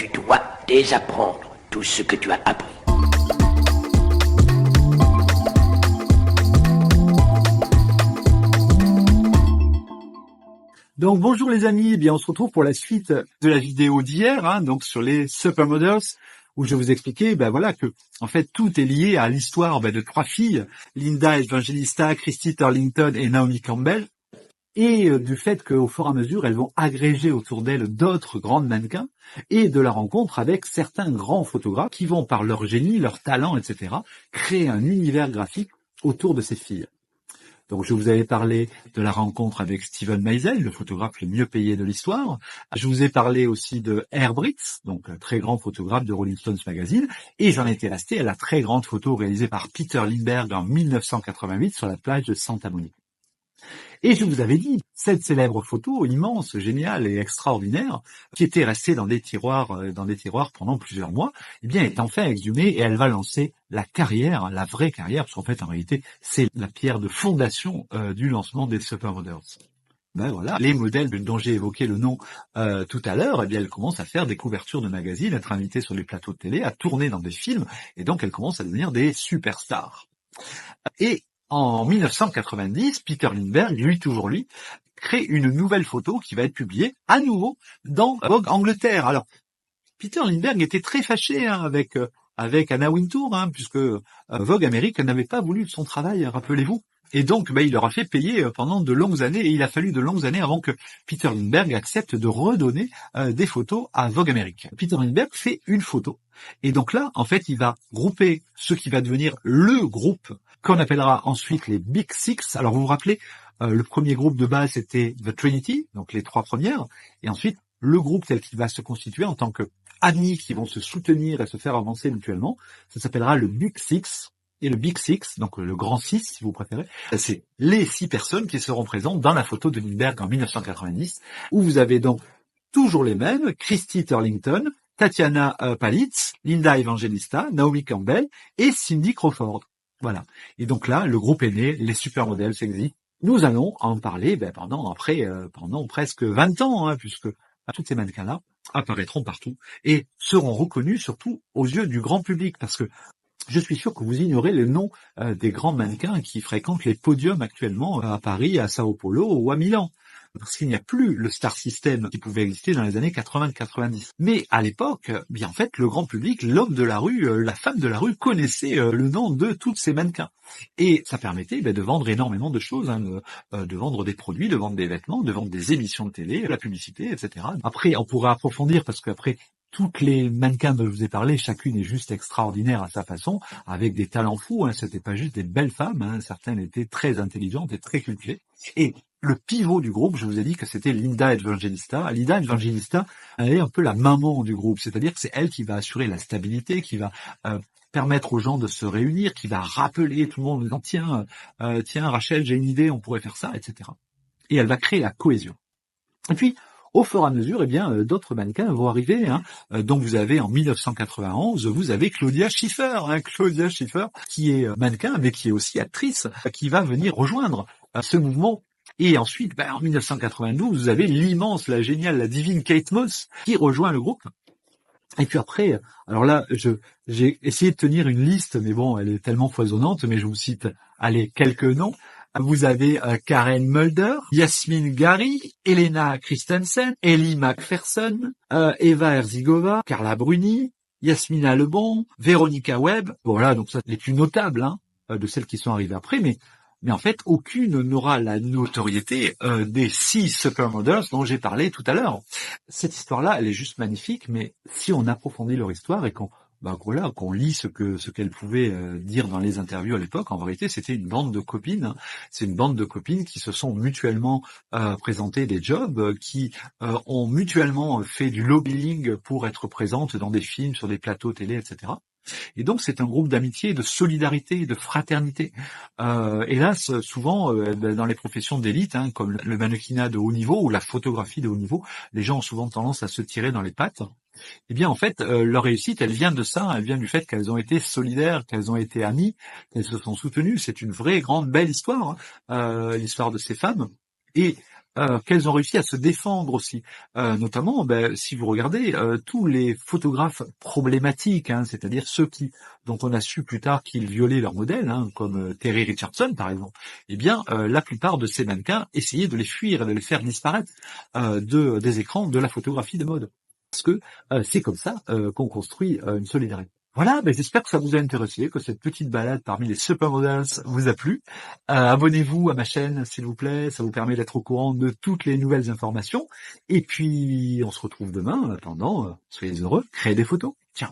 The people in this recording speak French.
Tu dois désapprendre tout ce que tu as appris. Donc bonjour les amis, eh bien on se retrouve pour la suite de la vidéo d'hier, donc sur les supermodels, où je vous expliquais, voilà que en fait tout est lié à l'histoire de trois filles, Linda Evangelista, Christy Turlington et Naomi Campbell, et du fait qu'au fur et à mesure elles vont agréger autour d'elles d'autres grandes mannequins, et de la rencontre avec certains grands photographes qui vont par leur génie, leur talent, etc., créer un univers graphique autour de ces filles. Donc je vous avais parlé de la rencontre avec Steven Meisel, le photographe le mieux payé de l'histoire. Je vous ai parlé aussi de Herbritz, donc un très grand photographe de Rolling Stones Magazine. Et j'en étais resté à la très grande photo réalisée par Peter Lindbergh en 1988 sur la plage de Santa Monica. Et je vous avais dit, cette célèbre photo immense, géniale et extraordinaire, qui était restée dans des tiroirs pendant plusieurs mois, est enfin exhumée et elle va lancer la carrière, la vraie carrière, parce qu'en fait, en réalité, c'est la pierre de fondation du lancement des supermodels. Voilà, les modèles dont j'ai évoqué le nom tout à l'heure, elles commencent à faire des couvertures de magazines, à être invitées sur les plateaux de télé, à tourner dans des films, et donc elles commencent à devenir des superstars. Et en 1990, Peter Lindbergh, toujours lui, crée une nouvelle photo qui va être publiée à nouveau dans Vogue Angleterre. Alors, Peter Lindbergh était très fâché avec Anna Wintour, puisque Vogue Amérique n'avait pas voulu de son travail, rappelez-vous. Et donc, il leur a fait payer pendant de longues années, et il a fallu de longues années avant que Peter Lindbergh accepte de redonner des photos à Vogue Amérique. Peter Lindbergh fait une photo, et donc là, en fait, il va grouper ce qui va devenir le groupe qu'on appellera ensuite les Big Six. Alors, vous vous rappelez, le premier groupe de base, c'était The Trinity, donc les trois premières, et ensuite, le groupe tel qu'il va se constituer en tant que amis qui vont se soutenir et se faire avancer mutuellement, ça s'appellera le Big Six. Et le Big Six, donc le grand 6 si vous préférez, c'est les 6 personnes qui seront présentes dans la photo de Lindbergh en 1990, où vous avez donc toujours les mêmes, Christy Turlington, Tatiana Palitz, Linda Evangelista, Naomi Campbell et Cindy Crawford. Voilà. Et donc là, le groupe est né, les supermodels existent. Nous allons en parler pendant presque 20 ans, puisque toutes ces mannequins-là apparaîtront partout et seront reconnus surtout aux yeux du grand public, parce que je suis sûr que vous ignorez le nom des grands mannequins qui fréquentent les podiums actuellement à Paris, à Sao Paulo ou à Milan. Parce qu'il n'y a plus le star system qui pouvait exister dans les années 80-90. Mais à l'époque, en fait, le grand public, l'homme de la rue, la femme de la rue connaissait le nom de tous ces mannequins. Et ça permettait de vendre énormément de choses, de vendre des produits, de vendre des vêtements, de vendre des émissions de télé, de la publicité, etc. Après, on pourrait approfondir parce qu'après, toutes les mannequins dont je vous ai parlé, chacune est juste extraordinaire à sa façon, avec des talents fous. C'était pas juste des belles femmes, certaines étaient très intelligentes et très cultivées. Et le pivot du groupe, je vous ai dit que c'était Linda Evangelista. Linda Evangelista, elle est un peu la maman du groupe, c'est-à-dire que c'est elle qui va assurer la stabilité, qui va permettre aux gens de se réunir, qui va rappeler tout le monde en disant tiens Rachel, j'ai une idée, on pourrait faire ça, etc. Et elle va créer la cohésion. Et puis, au fur et à mesure, d'autres mannequins vont arriver. Donc vous avez en 1991, vous avez Claudia Schiffer, Claudia Schiffer qui est mannequin, mais qui est aussi actrice, qui va venir rejoindre ce mouvement. Et ensuite, en 1992, vous avez l'immense, la géniale, la divine Kate Moss qui rejoint le groupe. Et puis après, alors là, j'ai essayé de tenir une liste, mais bon, elle est tellement foisonnante, mais je vous cite, quelques noms. Vous avez Karen Mulder, Yasmine Gary, Elena Christensen, Ellie Macpherson, Eva Herzigova, Carla Bruni, Yasmina Lebon, Veronica Webb. Voilà, donc ça, les plus notables de celles qui sont arrivées après, mais en fait, aucune n'aura la notoriété des 6 supermodels dont j'ai parlé tout à l'heure. Cette histoire-là, elle est juste magnifique, mais si on approfondit leur histoire et qu'on lit ce qu'elles pouvaient dire dans les interviews à l'époque, en vérité, c'était une bande de copines. C'est une bande de copines qui se sont mutuellement présentées des jobs, qui ont mutuellement fait du lobbying pour être présentes dans des films, sur des plateaux télé, etc. Et donc c'est un groupe d'amitié, de solidarité, de fraternité. Hélas, souvent dans les professions d'élite, comme le mannequinat de haut niveau ou la photographie de haut niveau, les gens ont souvent tendance à se tirer dans les pattes. En fait, leur réussite, elle vient de ça, elle vient du fait qu'elles ont été solidaires, qu'elles ont été amies, qu'elles se sont soutenues. C'est une vraie grande belle histoire, l'histoire de ces femmes. Et qu'elles ont réussi à se défendre aussi. Notamment, si vous regardez tous les photographes problématiques, hein, c'est-à-dire ceux dont on a su plus tard qu'ils violaient leur modèle, hein, comme Terry Richardson par exemple, eh bien la plupart de ces mannequins essayaient de les fuir et de les faire disparaître des écrans de la photographie de mode. Parce que c'est comme ça qu'on construit une solidarité. Voilà, j'espère que ça vous a intéressé, que cette petite balade parmi les supermodels vous a plu. Abonnez-vous à ma chaîne, s'il vous plaît, ça vous permet d'être au courant de toutes les nouvelles informations. Et puis, on se retrouve demain. En attendant, soyez heureux, créez des photos. Ciao.